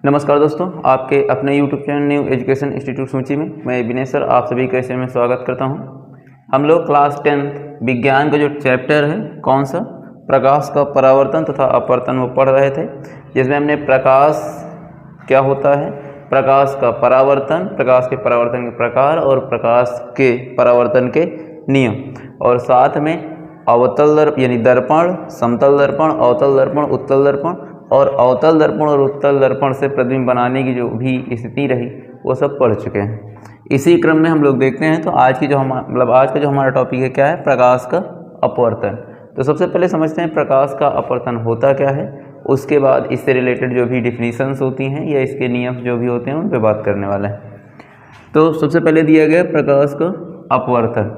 नमस्कार दोस्तों, आपके अपने YouTube channel new education institute सूची में मैं विनय सर आप सभी का इसे में स्वागत करता हूं। हम लोग क्लास 10 विज्ञान का जो चैप्टर है कौन सा प्रकाश का परावर्तन तथा अपवर्तन वो पढ़ रहे थे, जिसमें हमने प्रकाश क्या होता है, प्रकाश का परावर्तन, प्रकाश के परावर्तन के प्रकार और प्रकाश के परावर्तन के नियम, और साथ में अवतल दर्पण यानी दर्पण, समतल दर्पण, अवतल दर्पण, उत्तल दर्पण और अवतल दर्पण और उत्तल दर्पण से प्रतिबिंब बनाने की जो भी स्थिति रही वो सब पढ़ चुके हैं। इसी क्रम में हम लोग देखते हैं तो आज की जो आज का जो हमारा टॉपिक है क्या है, प्रकाश का अपवर्तन। तो सबसे पहले समझते हैं प्रकाश का अपवर्तन होता क्या है, उसके बाद इससे रिलेटेड जो भी डिफिनीशंस होती हैं या इसके नियम जो भी होते हैं उन पर बात करने वाला है। तो सबसे पहले दिया गया प्रकाश का अपवर्तन।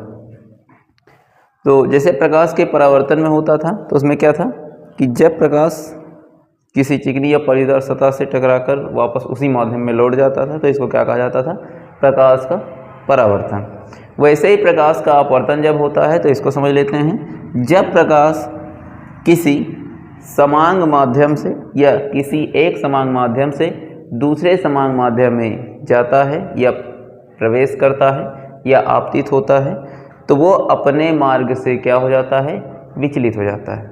तो जैसे प्रकाश के परावर्तन में होता था तो उसमें क्या था कि जब प्रकाश किसी चिकनी या पॉलीदार सतह से टकराकर वापस उसी माध्यम में लौट जाता था तो इसको क्या कहा जाता था, प्रकाश का परावर्तन। वैसे ही प्रकाश का अपवर्तन जब होता है तो इसको समझ लेते हैं, जब प्रकाश किसी समांग माध्यम से या किसी एक समांग माध्यम से दूसरे समांग माध्यम में जाता है या प्रवेश करता है या आपतित होता है तो वो अपने मार्ग से क्या हो जाता है, विचलित हो जाता है।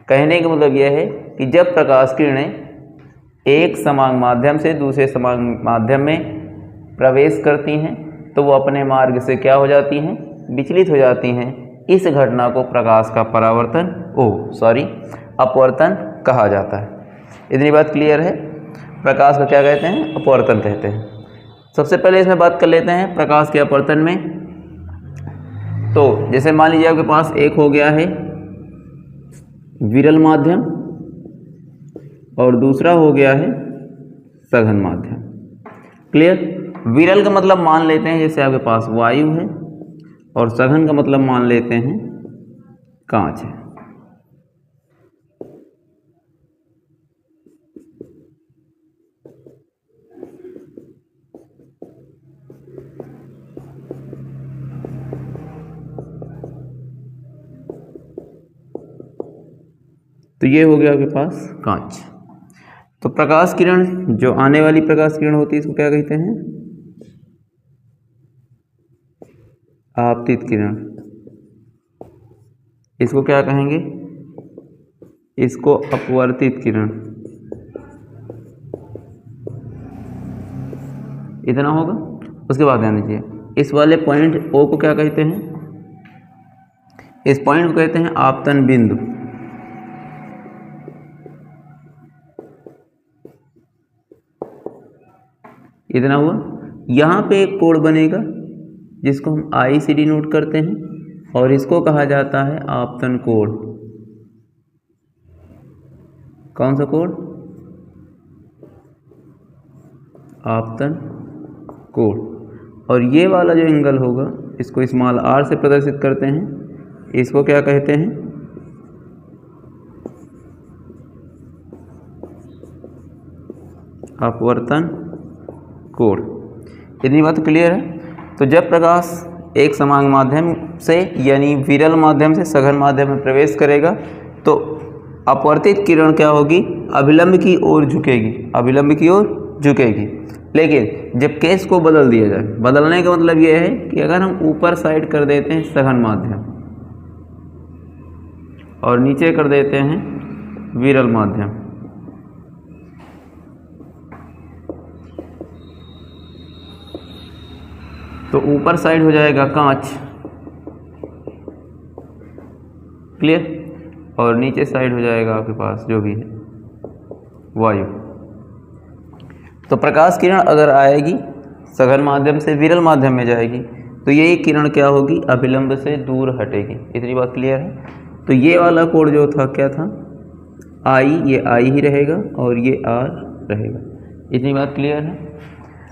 कहने का मतलब यह है कि जब प्रकाश किरणें एक समांग माध्यम से दूसरे समांग माध्यम में प्रवेश करती हैं तो वो अपने मार्ग से क्या हो जाती हैं, विचलित हो जाती हैं। इस घटना को प्रकाश का परावर्तन अपवर्तन कहा जाता है। इतनी बात क्लियर है। प्रकाश का क्या कहते हैं, अपवर्तन कहते हैं। सबसे पहले इसमें बात कर लेते हैं प्रकाश के अपवर्तन में। तो जैसे मान लीजिए आपके पास एक हो गया है विरल माध्यम और दूसरा हो गया है सघन माध्यम। क्लियर। विरल का मतलब मान लेते हैं जैसे आपके पास वायु है और सघन का मतलब मान लेते हैं कांच है। तो ये हो गया आपके पास कांच। तो प्रकाश किरण, जो आने वाली प्रकाश किरण होती है इसको क्या कहते हैं, आपतित किरण। इसको क्या कहेंगे, इसको अपवर्तित किरण। इतना होगा। उसके बाद ध्यान दीजिए, इस वाले पॉइंट ओ को क्या कहते हैं, इस पॉइंट को कहते हैं आपतन बिंदु। इतना हुआ। यहाँ पे एक कोण बनेगा जिसको हम आई से डिनोट करते हैं और इसको कहा जाता है आपतन कोण। कौन सा कोण, आपतन कोण। और ये वाला जो एंगल होगा इसको स्मॉल आर से प्रदर्शित करते हैं, इसको क्या कहते हैं, अपवर्तन कोण। इतनी बात क्लियर है। तो जब प्रकाश एक समांग माध्यम से यानी विरल माध्यम से सघन माध्यम में प्रवेश करेगा तो अपवर्तित किरण क्या होगी, अभिलंब की ओर झुकेगी, अभिलंब की ओर झुकेगी। लेकिन जब केस को बदल दिया जाए, बदलने का मतलब यह है कि अगर हम ऊपर साइड कर देते हैं सघन माध्यम और नीचे कर देते हैं विरल माध्यम, तो ऊपर साइड हो जाएगा कांच, क्लियर, और नीचे साइड हो जाएगा आपके पास जो भी है वायु। तो प्रकाश किरण अगर आएगी सघन माध्यम से विरल माध्यम में जाएगी तो यही किरण क्या होगी, अभिलंब से दूर हटेगी। इतनी बात क्लियर है। तो ये वाला कोण जो था क्या था, आई, ये आई ही रहेगा और ये आर रहेगा। इतनी बात क्लियर है।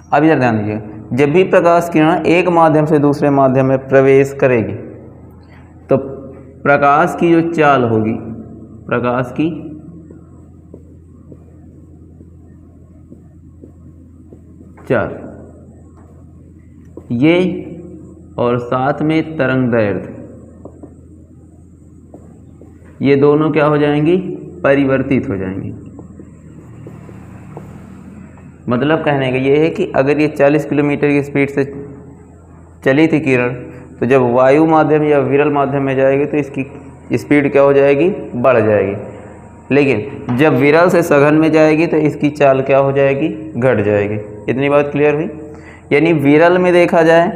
अब इधर ध्यान दीजिए, जब भी प्रकाश किरण एक माध्यम से दूसरे माध्यम में प्रवेश करेगी तो प्रकाश की जो चाल होगी, प्रकाश की चाल, ये और साथ में तरंग दैर्ध्य, ये दोनों क्या हो जाएंगी, परिवर्तित हो जाएंगी। मतलब कहने का ये है कि अगर ये 40 किलोमीटर की स्पीड से चली थी किरण, तो जब वायु माध्यम या विरल माध्यम में जाएगी तो इसकी स्पीड क्या हो जाएगी, बढ़ जाएगी। लेकिन जब विरल से सघन में जाएगी तो इसकी चाल क्या हो जाएगी, घट जाएगी। इतनी बात क्लियर हुई। यानी विरल में देखा जाए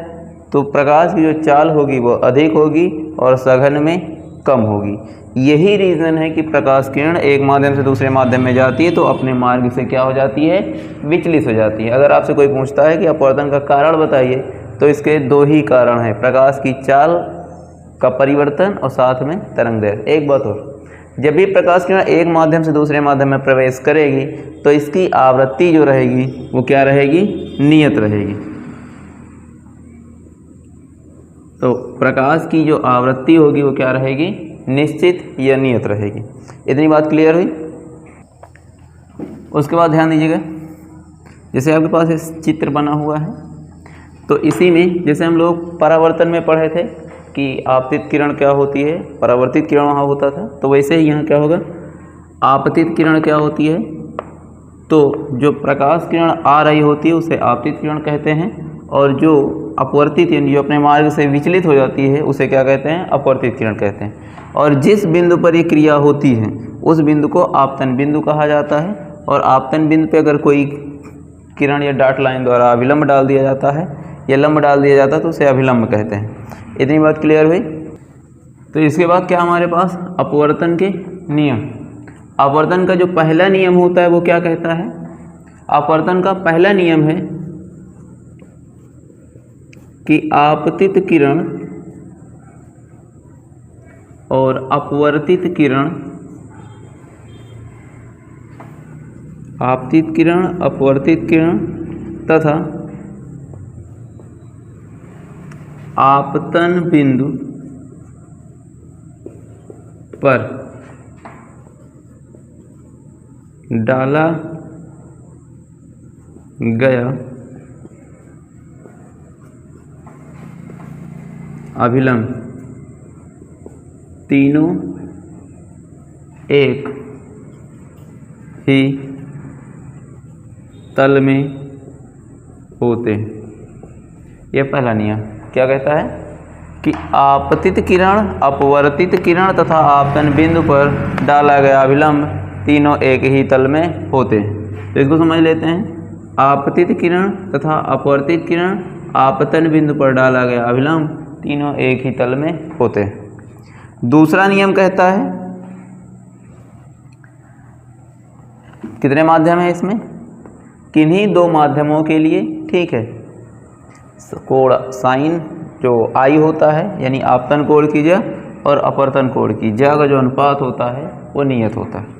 तो प्रकाश की जो चाल होगी वो अधिक होगी और सघन में कम होगी। यही रीज़न है कि प्रकाश किरण एक माध्यम से दूसरे माध्यम में जाती है तो अपने मार्ग से क्या हो जाती है, विचलित हो जाती है। अगर आपसे कोई पूछता है कि अपवर्तन का कारण बताइए, तो इसके दो ही कारण हैं, प्रकाश की चाल का परिवर्तन और साथ में तरंग दैर्ध्य। एक बात और, जब भी प्रकाश किरण एक माध्यम से दूसरे माध्यम में प्रवेश करेगी तो इसकी आवृत्ति जो रहेगी वो क्या रहेगी, नियत रहेगी। तो प्रकाश की जो आवृत्ति होगी वो क्या रहेगी, निश्चित या नियत रहेगी। इतनी बात क्लियर हुई। उसके बाद ध्यान दीजिएगा, जैसे आपके पास इस चित्र बना हुआ है, तो इसी में जैसे हम लोग परावर्तन में पढ़े थे कि आपतित किरण क्या होती है, परावर्तित किरण वहाँ होता था, तो वैसे ही यहाँ क्या होगा, आपतित किरण क्या होती है। तो जो प्रकाश किरण आ रही होती है उसे आपतित किरण कहते हैं, और जो अपवर्तित यानी जो अपने मार्ग से विचलित हो जाती है उसे क्या कहते हैं, अपवर्तित किरण कहते हैं। और जिस बिंदु पर ये क्रिया होती है उस बिंदु को आपतन बिंदु कहा जाता है, और आपतन बिंदु पे अगर कोई किरण या डॉट लाइन द्वारा अभिलंब डाल दिया जाता है या लंब डाल दिया जाता है तो उसे अभिलंब कहते हैं। इतनी बात क्लियर हुई। तो इसके बाद क्या हमारे पास, अपवर्तन के नियम। अपवर्तन का जो पहला नियम होता है वो क्या कहता है, अपवर्तन का पहला नियम है कि आपतित किरण और अपवर्तित किरण, आपतित किरण, अपवर्तित किरण तथा आपतन बिंदु पर डाला गया अभिलंब तीनों एक ही तल में होते हैं। यह पहला नियम क्या कहता है कि आपतित किरण, अपवर्तित किरण तथा आपतन बिंदु पर डाला गया अभिलंब तीनों एक ही तल में होते हैं। तो इसको समझ लेते हैं। आपतित किरण तथा अपवर्तित किरण आपतन बिंदु पर डाला गया अभिलंब तीनों एक ही तल में होते हैं। दूसरा नियम कहता है, कितने माध्यम है इसमें, किन्हीं दो माध्यमों के लिए, ठीक है, कोण साइन जो आई होता है यानी आपतन कोण की ज्या और अपवर्तन कोण की ज्या का जो अनुपात होता है वो नियत होता है।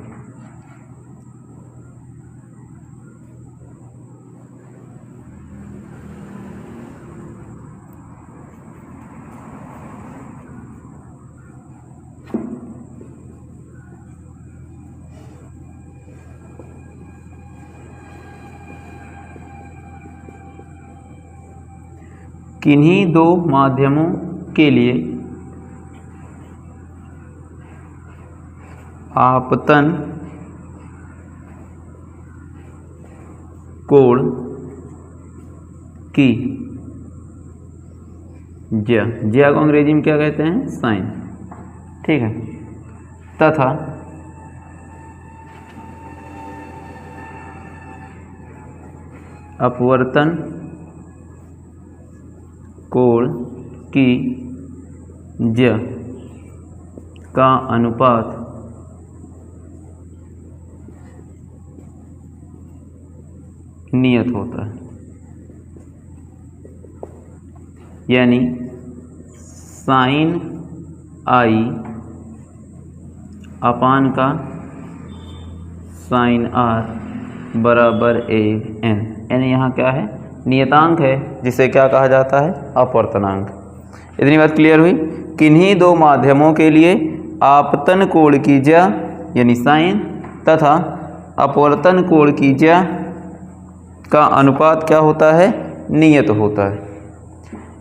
किन्हीं दो माध्यमों के लिए आपतन कोण की ज्या, ज्या को अंग्रेजी में क्या कहते हैं, साइन, ठीक है, तथा अपवर्तन कोण की ज्या का अनुपात नियत होता है। यानी साइन आई अपान का साइन आर बराबर ए एन। एन यहाँ क्या है, नियतांक है, जिसे क्या कहा जाता है, अपवर्तनांक। इतनी बात क्लियर हुई। किन्हीं दो माध्यमों के लिए आपतन कोण की ज्या यानी साइन तथा अपवर्तन कोण की ज्या का अनुपात क्या होता है, नियत होता है।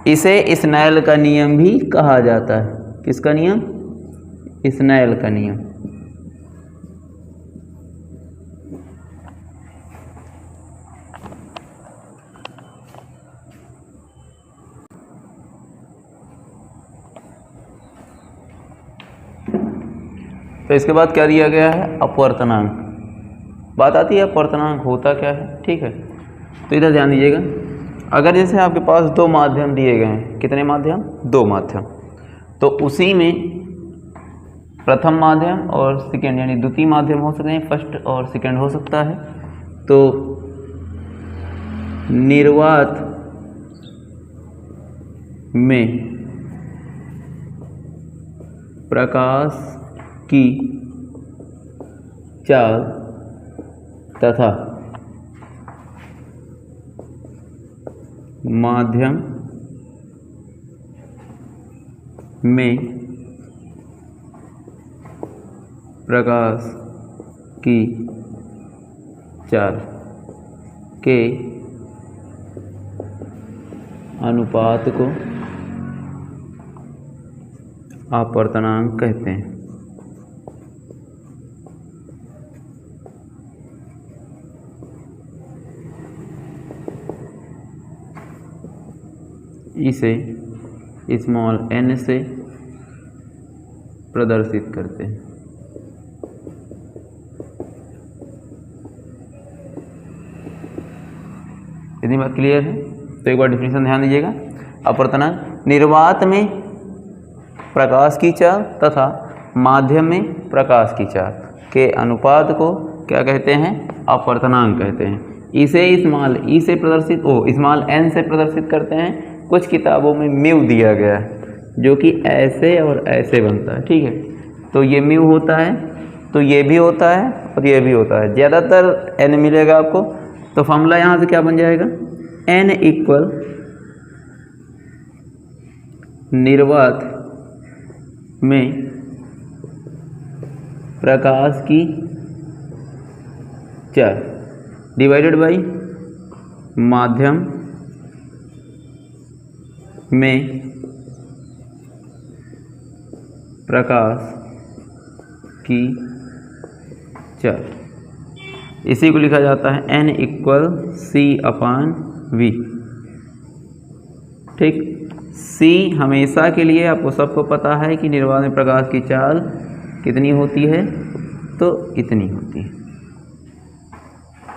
इसे स्नेल का नियम भी कहा जाता है। किसका नियम, स्नेल का नियम। तो इसके बाद क्या दिया गया है, अपवर्तनांक। बात आती है अपवर्तनांक होता क्या है, ठीक है। तो इधर ध्यान दीजिएगा, अगर जैसे आपके पास दो माध्यम दिए गए हैं, कितने माध्यम, दो माध्यम, तो उसी में प्रथम माध्यम और सेकेंड यानी द्वितीय माध्यम हो सकते हैं, फर्स्ट और सेकेंड हो सकता है। तो निर्वात में प्रकाश की चाल तथा माध्यम में प्रकाश की चाल के अनुपात को अपवर्तनांक कहते हैं। इसे स्मॉल n से प्रदर्शित करते हैं। इतनी बात क्लियर है? तो एक बार डिफिनेशन ध्यान दीजिएगा। अपवर्तनांक निर्वात में प्रकाश की चाल तथा माध्यम में प्रकाश की चाल के अनुपात को क्या कहते हैं, अपवर्तनांक कहते हैं। इसे स्मॉल ई से प्रदर्शित स्मॉल n से प्रदर्शित करते हैं। कुछ किताबों में म्यू दिया गया है जो कि ऐसे और ऐसे बनता है, ठीक है। तो ये म्यू होता है, तो ये भी होता है और ये भी होता है। ज़्यादातर n मिलेगा आपको। तो फॉर्मूला यहाँ से क्या बन जाएगा, n इक्वल निर्वात में प्रकाश की चाल डिवाइडेड बाई माध्यम में प्रकाश की चाल। इसी को लिखा जाता है n इक्वल C/V, ठीक। C हमेशा के लिए आपको सबको पता है कि निर्वात में प्रकाश की चाल कितनी होती है, तो इतनी होती है।